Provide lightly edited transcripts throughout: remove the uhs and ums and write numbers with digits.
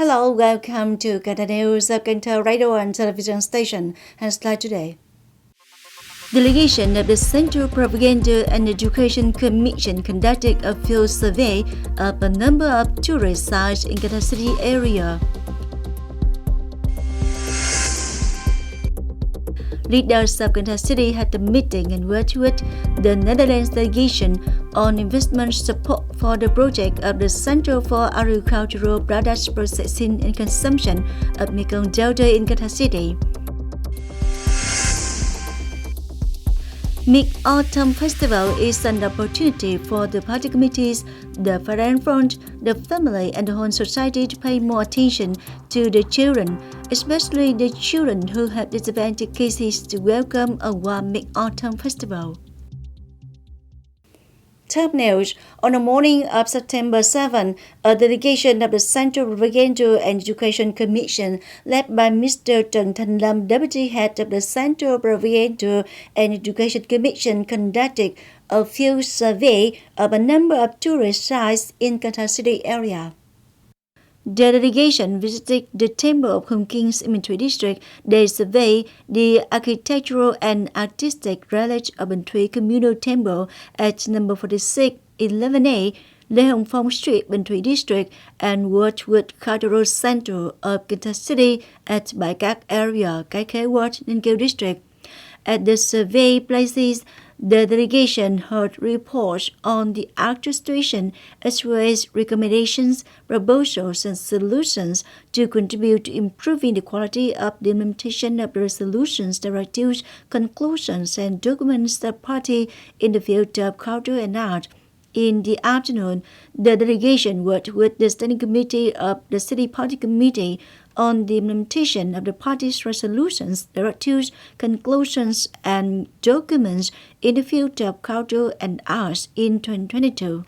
Hello, welcome to Cần Thơ News, Cần Thơ radio and television station. Headline today. Delegation of the Central Propaganda and Education Commission conducted a field survey of a number of tourist sites in Cần Thơ City area. Leaders of Cần Thơ City had a meeting and worked with the Netherlands delegation on investment support for the project of the Center for Agricultural Products Processing and Consumption of Mekong Delta in Cần Thơ City. Mid-Autumn Festival is an opportunity for the party committees, the Foreign Front, the family and the whole society to pay more attention to the children, especially the children who have disadvantaged cases to welcome a warm Mid-Autumn Festival. Top news. On the morning of September 7, a delegation of the Central Propaganda and Education Commission, led by Mr. Thành, Deputy Head of the Central Propaganda and Education Commission, conducted a field survey of a number of tourist sites in Cần Thơ City area. The delegation visited the Temple of Hưng King's Imagery District. They surveyed the architectural and artistic relics of Bình Thủy Communal Temple at number 46, 11A, Lê Hồng Phong Street, Bình Thủy District, and worked with Cultural Center of Cần Thơ City at Bãi Cát area, Cái Khế Ward, Ninh Kiều District. At the survey places, the delegation heard reports on the actual situation as well as recommendations, proposals, and solutions to contribute to improving the quality of the implementation of the resolutions, directives, conclusions, and documents of party in the field of culture and art. In the afternoon, the delegation worked with the Standing Committee of the City Party Committee on the implementation of the party's resolutions, directives, conclusions, and documents in the field of culture and arts in 2022.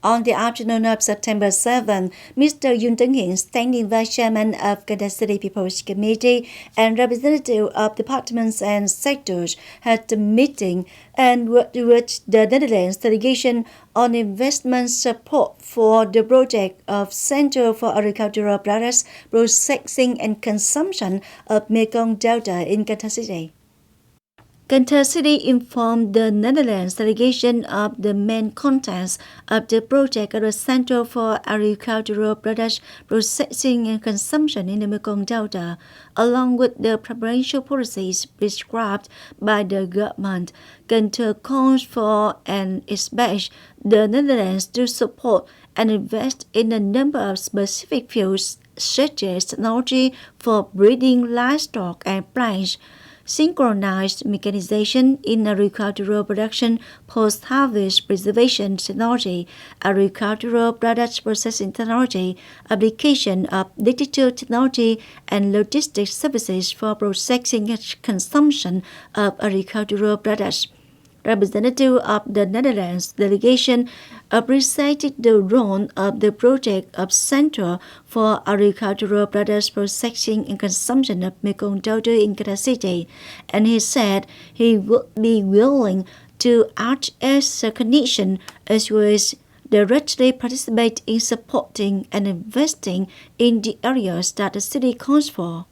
On the afternoon of September 7, Mr. Yoon Tấn-Hiển, Standing Vice Chairman of Cần Thơ City People's Committee and representative of departments and sectors had a meeting and worked with the Netherlands delegation on investment support for the project of Center for Agricultural Products Processing and Consumption of Mekong Delta in Cần Thơ City. Cần Thơ City informed the Netherlands delegation of the main contents of the project of the Center for Agricultural Products Processing and Consumption in the Mekong Delta, along with the preferential policies prescribed by the government. Cần Thơ calls for and expects the Netherlands to support and invest in a number of specific fields such as technology for breeding livestock and plants, synchronized mechanization in agricultural production, post-harvest preservation technology, agricultural products processing technology, application of digital technology, and logistics services for processing and consumption of agricultural products. Representative of the Netherlands delegation appreciated the role of the project of Center for Agricultural Products Processing and Consumption of Mekong Delta in Cần Thơ City, and he said he would be willing to act as a connection as well as directly participate in supporting and investing in the areas that the city calls for.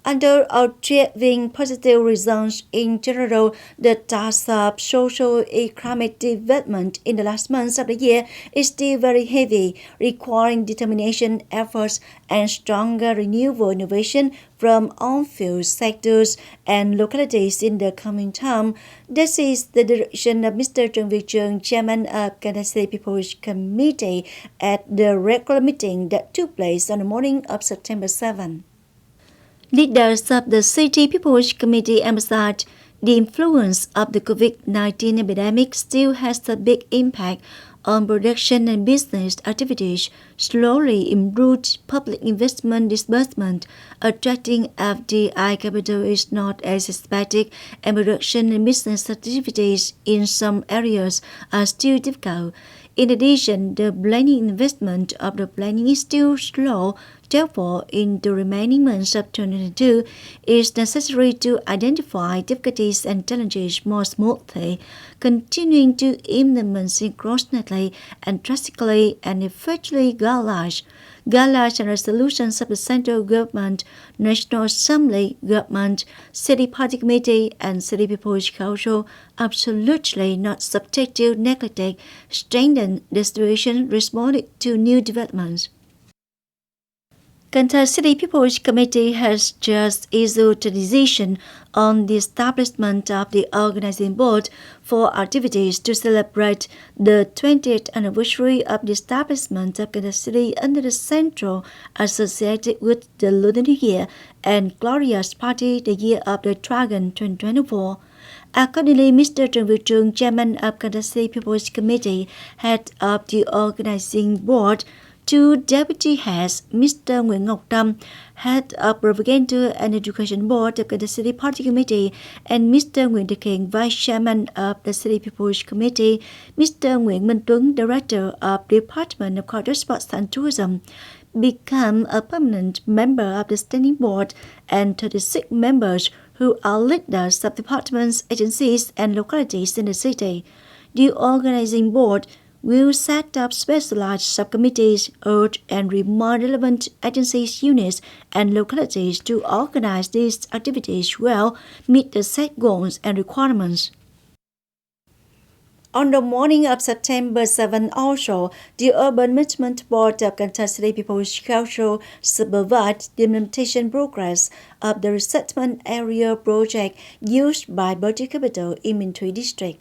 Under achieving positive results in general, the task of socio-economic development in the last months of the year is still very heavy, requiring determination, efforts, and stronger renewable innovation from all field sectors and localities in the coming term. This is the direction of Mr. Chương, Chairman of Cần Thơ City People's Committee at the regular meeting that took place on the morning of September 7. Leaders of the City People's Committee emphasized the influence of the COVID-19 epidemic still has a big impact on production and business activities, slowly improved public investment disbursement, attracting FDI capital is not as expected, and production and business activities in some areas are still difficult. In addition, the planning investment of the planning is still slow, Therefore, in the remaining months of 2022, it is necessary to identify difficulties and challenges more smoothly, continuing to implement synchronously and drastically and effectively guidelines and resolutions of the central government, National Assembly government, City Party Committee, and City People's Council, absolutely not subject to neglect, strengthen the situation responding to new developments. Cần Thơ City People's Committee has just issued a decision on the establishment of the organizing board for activities to celebrate the 20th anniversary of the establishment of Cần Thơ City under the Central associated with the Lunar New Year and Glorious Party, the Year of the Dragon 2024. Accordingly, Mr. Chương, Chairman of Cần Thơ City People's Committee, head of the organizing board, two deputy heads, Mr. Nguyễn Ngọc Tâm, head of Propaganda and Education Board of the City Party Committee, and Mr. Nguyễn Đức Hiền, Vice Chairman of the City People's Committee, Mr. Nguyễn Minh Tuấn, Director of the Department of Culture, Sports and Tourism, become a permanent member of the Standing Board, and 36 members who are leaders of departments, agencies, and localities in the city. The organizing board will set up specialized subcommittees, urge and remind relevant agencies, units, and localities to organize these activities well, meet the set goals and requirements. On the morning of September 7 also, the Urban Management Board of Cần Thơ City People's Council supervised the implementation progress of the resettlement area project used by Budget Capital in Bình Thủy District.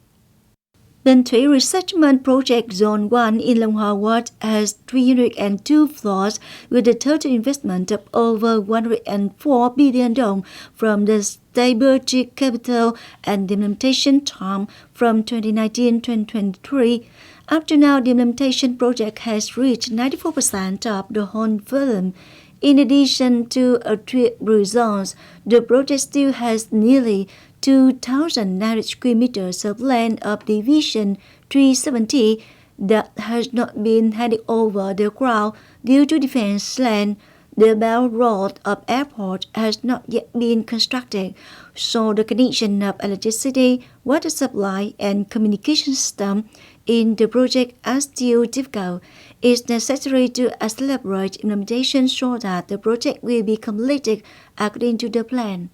Bình Thủy Resettlement Project Zone 1 in Long Hoa Ward has 302 floors with a total investment of over 104 billion dong from the state budget capital and the implementation time from 2019-2023. Up to now, the implementation project has reached 94% of the whole volume. In addition to attribute zones, the project still has nearly 2,900 square meters of land of Division 370 that has not been handed over the ground due to defense land. The belt road of airport has not yet been constructed, so the connection of electricity, water supply, and communication system in the project are still difficult. It's necessary to accelerate implementation so that the project will be completed according to the plan.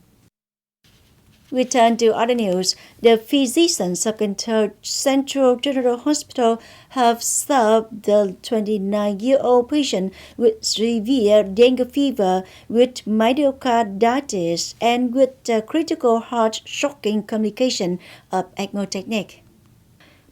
We turn to other news. The physicians of Cần Thơ Central General Hospital have served the 29-year-old patient with severe dengue fever, with myocarditis, and with critical heart-shocking complication of ECMO technique.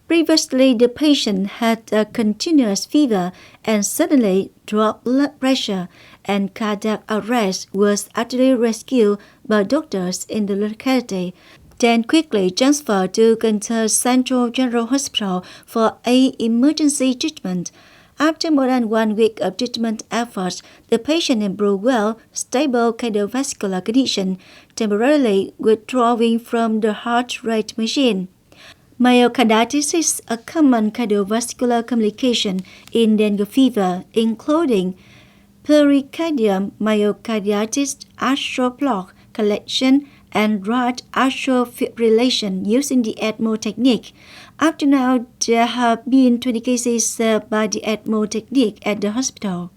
Previously, the patient had a continuous fever and suddenly dropped blood pressure, and cardiac arrest was actually rescued by doctors in the locality, then quickly transferred to Cần Thơ Central General Hospital for an emergency treatment. After more than 1 week of treatment efforts, the patient improved well, stable cardiovascular condition, temporarily withdrawing from the heart rate machine. Myocarditis is a common cardiovascular complication in dengue fever, including pericardium myocarditis, atrial block collection, and right atrial fibrillation using the ECMO technique. Up to now, there have been 20 cases served by the ECMO technique at the hospital.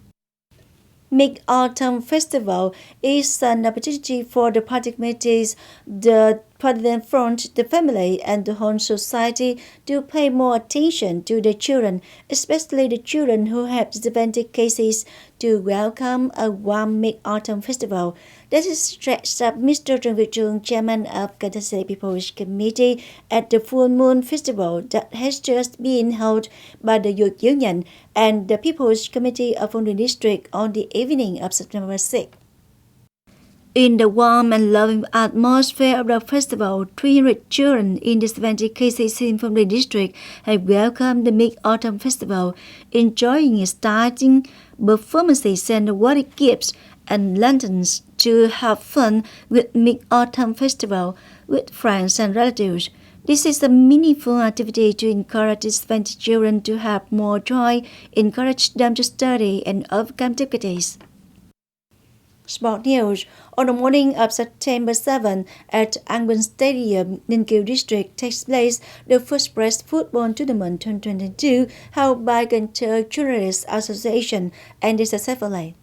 Mid-Autumn Festival is an opportunity for the party committees, the President Front, the family, and the whole society to pay more attention to the children, especially the children who have disadvantaged cases, to welcome a warm Mid-Autumn Festival. That is stressed up Mr. Chương, Chairman of Cần Thơ City People's Committee, at the Full Moon Festival that has just been held by the Youth Union and the People's Committee of Phong Điền District on the evening of September 6. In the warm and loving atmosphere of the festival, 300 children in disadvantaged cases in Phong Điền District have welcomed the Mid-Autumn Festival, enjoying exciting performances and awarded gifts and lanterns to have fun with Mid-Autumn Festival with friends and relatives. This is a meaningful activity to encourage disadvantaged children to have more joy, encourage them to study and overcome difficulties. Sport news. On the morning of September 7, at Angwin Stadium, Ninh Kiều district takes place the first press football tournament 2022 held by Cần Thơ Journalists Association ended successfully.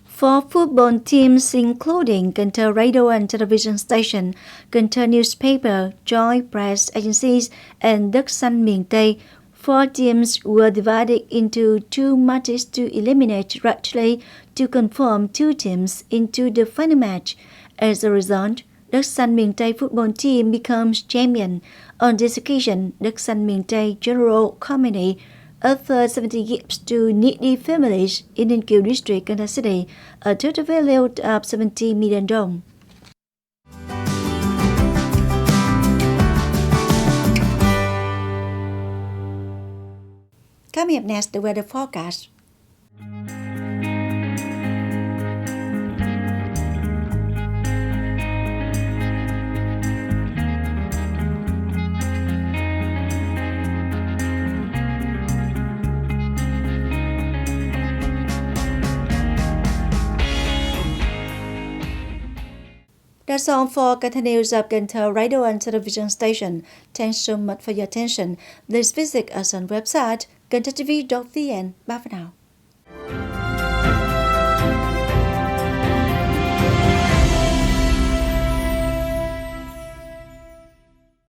4 football teams including Cần Thơ Radio and Television Station, Cần Thơ Newspaper, Joy Press Agencies, and Đất Xanh Miền Tây. 4 teams were divided into 2 matches to eliminate directly to confirm 2 teams into the final match. As a result, Đất Xanh Miền Tây football team becomes champion. On this occasion, Đất Xanh Miền Tây General Committee offered 70 gifts to needy families in Ninh Kiều district, Cần Thơ City, a total value of $70 million. Coming up next, the weather forecast. That's all for Cần Thơ News of Cần Thơ Radio and Television Station. Thanks so much for your attention. Please visit us on website kênh youtube.vn. Bye for now.